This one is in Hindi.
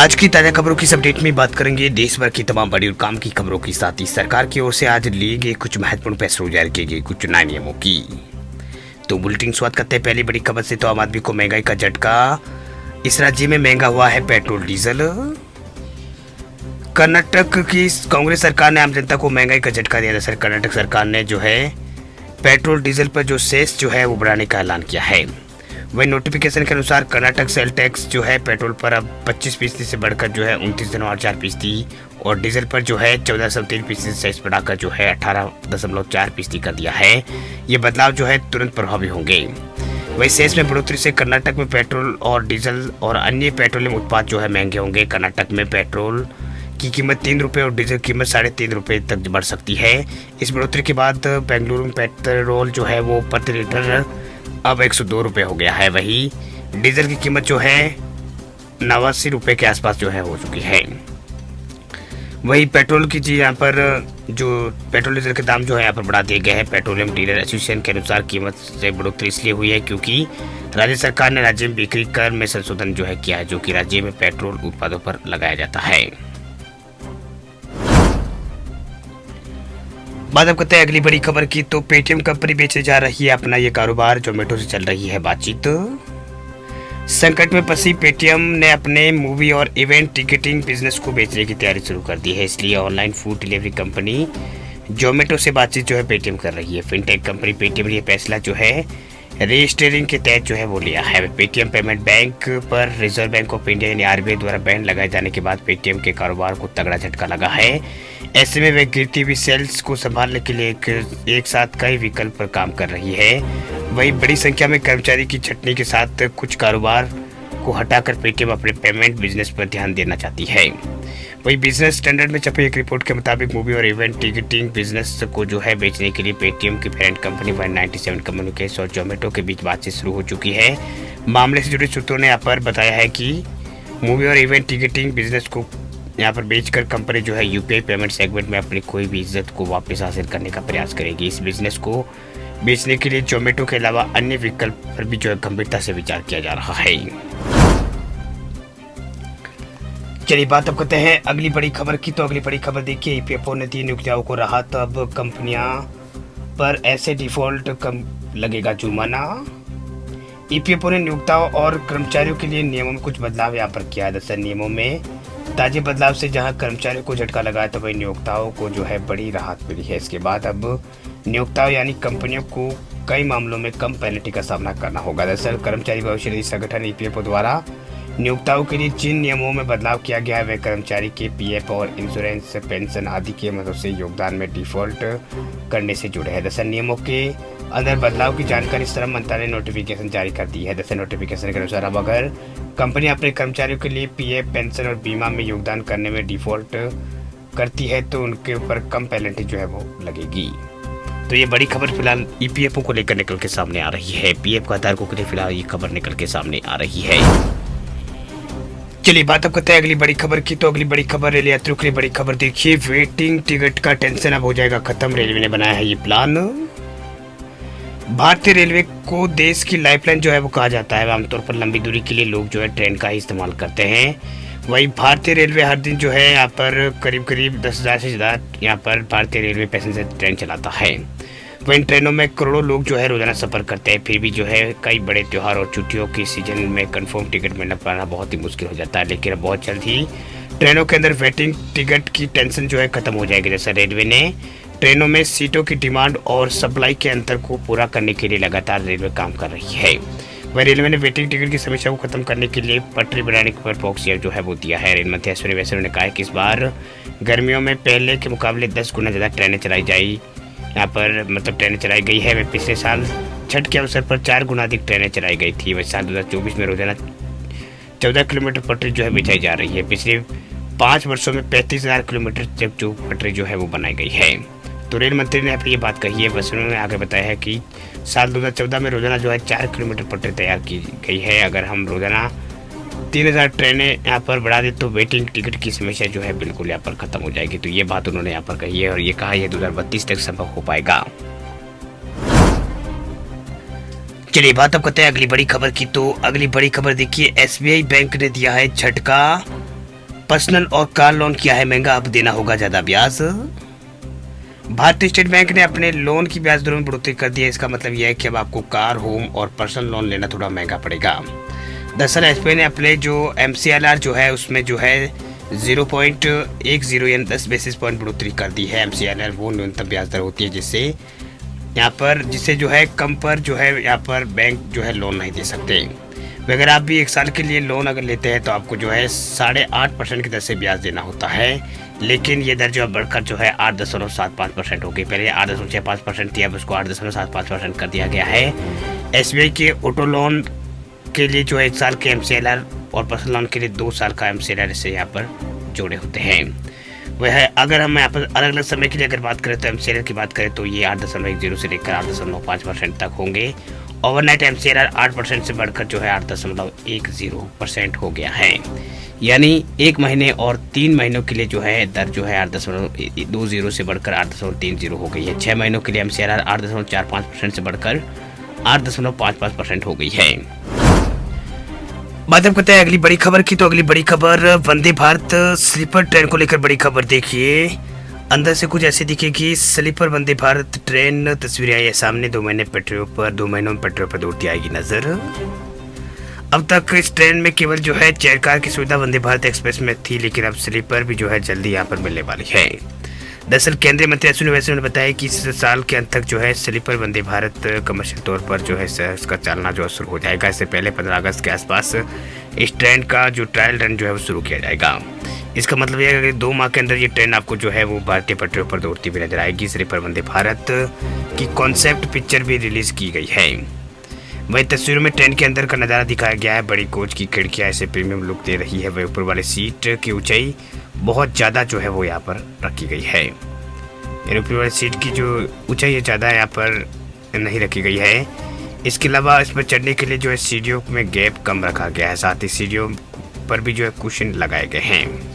आज की ताजा खबरों की इस अपडेट में बात करेंगे देश भर की तमाम बड़ी और काम की खबरों के साथ ही सरकार की ओर से आज लिए गए कुछ महत्वपूर्ण फैसलों जारी किए गए कुछ नए नियमों की। तो बुलेटिन शुरुआत करते हैं पहली बड़ी खबर से। तो आम आदमी को महंगाई का झटका, इस राज्य में महंगा हुआ है पेट्रोल डीजल। कर्नाटक की कांग्रेस सरकार ने आम जनता को महंगाई का झटका दिया। दरअसल कर्नाटक सरकार ने जो है पेट्रोल डीजल पर जो सेस जो है वो बढ़ाने का ऐलान किया है। वही नोटिफिकेशन के अनुसार कर्नाटक सेल टैक्स जो है पेट्रोल पर अब 25% से बढ़कर जो है 29.4% और डीजल पर जो है 14.3% सेस बढ़ाकर जो है 18.4% कर दिया है। ये बदलाव जो है तुरंत प्रभावी होंगे। वही सेस में बढ़ोतरी से कर्नाटक में पेट्रोल और डीजल और अन्य पेट्रोलियम उत्पाद जो है महंगे होंगे। कर्नाटक में पेट्रोल की कीमत 3 रुपये और डीजल की कीमत 3.5 रुपये तक बढ़ सकती है। इस बढ़ोतरी के बाद बेंगलुरु में पेट्रोल जो है वो प्रति लीटर अब 102 रुपये हो गया है। वही डीजल की कीमत जो है 89 रुपये के आसपास जो है हो चुकी है। वही पेट्रोल की चीज़ यहाँ पर जो पेट्रोल डीजल के दाम जो है यहाँ पर बढ़ा दिए गए हैं। पेट्रोलियम डीलर एसोसिएशन के अनुसार कीमत से बढ़ोतरी इसलिए हुई है क्योंकि राज्य सरकार ने राज्य में बिक्री कर में संशोधन जो है किया है, जो कि राज्य में पेट्रोल उत्पादों पर लगाया जाता है। बात अब करते हैं अगली बड़ी खबर की। तो पेटीएम कंपनी बेचने जा रही है अपना ये कारोबार, जोमेटो से चल रही है बातचीत। संकट में फंसी पेटीएम ने अपने मूवी और इवेंट टिकटिंग बिजनेस को बेचने की तैयारी शुरू कर दी है। इसलिए online food delivery company Zomato से बातचीत जो है पेटीएम कर रही है। फिनटेक कंपनी पेटीएम ने यह फैसला जो है रजिस्टरिंग के तहत जो है वो लिया है। पेटीएम पेमेंट बैंक पर रिजर्व बैंक ऑफ इंडिया यानी आरबीआई द्वारा बैन लगाए जाने के बाद पेटीएम के कारोबार को तगड़ा झटका लगा है। ऐसे में वे गिरती हुई सेल्स को संभालने के लिए एक साथ कई विकल्प पर काम कर रही है। वही बड़ी संख्या में कर्मचारी की छटनी के साथ कुछ कारोबार को हटाकर पेटीएम अपने पेमेंट बिजनेस पर ध्यान देना चाहती है। वही बिजनेस स्टैंडर्ड में छपी एक रिपोर्ट के मुताबिक मूवी और इवेंट टिकटिंग बिजनेस को जो है बेचने के लिए पेटीएम की पेरेंट कंपनी 197 कम्युनिकेशन और जोमेटो के बीच बातचीत शुरू हो चुकी है। मामले से जुड़े सूत्रों ने यहाँ पर बताया है कि मूवी और इवेंट टिकटिंग बिजनेस को यहाँ पर बेचकर कंपनी जो है यूपीआई पेमेंट सेगमेंट में अपनी कोई भी इज्जत को वापस हासिल करने का प्रयास करेगी। इस बिजनेस को बेचने के लिए जोमेटो के अलावा अन्य विकल्प पर भी जो है गंभीरता से विचार किया जा रहा है। चलिए बात अब करते हैं अगली बड़ी खबर की। तो अगली बड़ी खबर देखिए, ईपीएफओ ने दी नियोक्ताओं को राहत, अब कंपनियां पर ऐसे डिफॉल्ट कम लगेगा जुर्माना। ईपीएफओ ने नियोक्ताओं और कर्मचारियों के लिए नियमों में कुछ बदलाव यहाँ पर किया है। दरअसल नियमों में ताजे बदलाव से जहां कर्मचारियों को झटका लगा है तो वही नियोक्ताओं को जो है बड़ी राहत मिली है। इसके बाद अब नियोक्ताओं यानी कंपनियों को कई मामलों में कम पेनल्टी का सामना करना होगा। दरअसल कर्मचारी भविष्य निधि संगठन ईपीएफओ द्वारा नियोक्ताओं के लिए जिन नियमों में बदलाव किया गया है वे कर्मचारी के पीएफ और इंश्योरेंस, पेंशन आदि के मदद से योगदान में डिफॉल्ट करने से जुड़े हैं। दरअसल नियमों के अंदर बदलाव की जानकारी श्रम मंत्रालय ने नोटिफिकेशन जारी कर दी है। दरअसल नोटिफिकेशन के अनुसार अब अगर कंपनी अपने कर्मचारियों के लिए पीएफ, पेंशन और बीमा में योगदान करने में डिफॉल्ट करती है तो उनके ऊपर कम पेनल्टी जो है वो लगेगी। तो ये बड़ी खबर फिलहाल ईपीएफओ को लेकर निकल के सामने आ रही है। पीएफ खाताधारकों के लिए फिलहाल ये खबर निकल के सामने आ रही है। चलिए बात अब करते हैं अगली बड़ी खबर की। तो अगली बड़ी खबर रेल यात्रियों के लिए बड़ी खबर देखिए, वेटिंग टिकट का टेंशन अब हो जाएगा खत्म। रेलवे ने बनाया है ये प्लान। भारतीय रेलवे को देश की लाइफलाइन जो है वो कहा जाता है। आमतौर पर लंबी दूरी के लिए लोग जो है ट्रेन का ही इस्तेमाल करते हैं। वही भारतीय रेलवे हर दिन जो है यहाँ पर करीब 10,000 से ज़्यादा यहाँ पर भारतीय रेलवे पैसेंजर ट्रेन चलाता है। वहीं इन ट्रेनों में करोड़ों लोग जो है रोजाना सफ़र करते हैं। फिर भी जो है कई बड़े त्यौहार और छुट्टियों के सीजन में कंफर्म टिकट मिलना पाना बहुत ही मुश्किल हो जाता है। लेकिन अब बहुत जल्द ही ट्रेनों के अंदर वेटिंग टिकट की टेंशन जो है खत्म हो जाएगी। जैसा रेलवे ने ट्रेनों में सीटों की डिमांड और सप्लाई के अंतर को पूरा करने के लिए लगातार रेलवे काम कर रही है। वह रेलवे ने वेटिंग टिकट की समस्या को खत्म करने के लिए पटरी बनाने पर फोकस जो है वो दिया है। रेल मंत्री अश्विनी वैष्णव ने कहा है कि इस बार गर्मियों में पहले के मुकाबले 10 गुना ज़्यादा ट्रेनें चलाई जाई यहाँ पर ट्रेनें चलाई गई है। वे पिछले साल छठ के अवसर पर 4 गुना अधिक ट्रेनें चलाई गई थी। वह साल 2024 में रोजाना 14 किलोमीटर पटरी जो है बिछाई जा रही है। पिछले 5 वर्षों में 35,000 किलोमीटर तक जो पटरी जो है वो बनाई गई है। तो रेल मंत्री ने ये बात कही है। वैष्णव ने आगे बताया है कि साल 2014 में रोजाना जो है 4 किलोमीटर पटरी तैयार की गई है। अगर हम रोजाना 3,000 ट्रेनें यहाँ पर बढ़ा दें तो वेटिंग टिकट की समस्या जो है बिल्कुल यहाँ पर खत्म हो जाएगी। तो ये बात उन्होंने यहाँ पर कही है और ये कहा है 2032 तक संभव हो पाएगा। चलिए बात अब करते हैं अगली बड़ी खबर की। तो अगली बड़ी खबर देखिए, एसबीआई बैंक ने दिया है झटका, पर्सनल और कार लोन किया है महंगा, अब देना होगा ज़्यादा ब्याज। भारतीय स्टेट बैंक ने अपने लोन की ब्याज दरों में बढ़ोतरी कर दी है। इसका मतलब यह है कि अब आपको कार, होम और पर्सनल लोन लेना थोड़ा महंगा पड़ेगा। दरअसल एसबीआई ने अपने जो MCLR जो है उसमें जो है 0.10 यानी 10 बेसिस पॉइंट बढ़ोतरी कर दी है। MCLR वो न्यूनतम ब्याज दर होती है जिससे जो है कम पर जो है यहाँ पर बैंक जो है लोन नहीं दे सकते। अगर आप भी 1 साल के लिए लोन अगर लेते हैं तो आपको जो है 8.5% की दर से ब्याज देना होता है, लेकिन ये दर जो है बढ़कर जो है 8.75% हो गई। पहले 8.65% थी, अब उसको 8.75% कर दिया गया है। SBI के ऑटो लोन के लिए जो है 1 साल के MCLR और पर्सनल लोन के लिए 2 साल का MCLR इससे यहाँ पर जोड़े होते हैं। वह है अगर हम यहाँ पर अलग अलग समय के लिए अगर बात करें तो MCLR की बात करें तो ये 8.10 से लेकर 8.95% तक होंगे। ओवरनाइट MCLR 8% से बढ़कर जो है 8.10% हो गया है, यानी 1 महीने और 3 महीनों के लिए जो है दर जो है 8.20 से बढ़कर 8.30 हो गई है। 6 महीनों के लिए MCLR 8.45% से बढ़कर 8.55% हो गई है। बात हम करते हैं अगली बड़ी खबर की। तो अगली बड़ी खबर वंदे भारत स्लीपर ट्रेन को लेकर बड़ी खबर। देखिए अंदर से कुछ ऐसी दिखेगी स्लीपर वंदे भारत ट्रेन। तस्वीरें आई है सामने। 2 महीनों में पेट्रोल पर दौड़ती आएगी नजर। अब तक इस ट्रेन में केवल जो है चेयर कार की सुविधा वंदे भारत एक्सप्रेस में थी, लेकिन अब स्लीपर भी जो है जल्दी यहाँ पर मिलने वाली है। दरअसल केंद्रीय मंत्री अश्विनी वैष्णव ने बताया कि इस साल के अंत तक जो है स्लीपर वंदे भारत कमर्शियल तौर पर जो है इसका चलना जो है शुरू हो जाएगा। इससे पहले 15 अगस्त के आसपास इस ट्रेन का जो ट्रायल रन जो है वो शुरू किया जाएगा। इसका मतलब यह है कि 2 माह के अंदर ये ट्रेन आपको जो है वो भारतीय पटरियों पर दौड़ती हुई नजर आएगी। स्लीपर वंदे भारत की कॉन्सेप्ट पिक्चर भी रिलीज की गई है। वही तस्वीरों में ट्रेन के अंदर का नज़ारा दिखाया गया है। बड़ी कोच की खिड़कियाँ ऐसे प्रीमियम लुक दे रही है। वही ऊपर वाले सीट की ऊंचाई बहुत ज़्यादा जो है वो यहाँ पर रखी गई है। यानी ऊपर वाली सीट की जो ऊंचाई है ज़्यादा यहाँ पर नहीं रखी गई है। इसके अलावा इस पर चढ़ने के लिए जो है सीढ़ियों में गैप कम रखा गया है। साथ ही सीढ़ियों पर भी जो है कुशन लगाए गए हैं।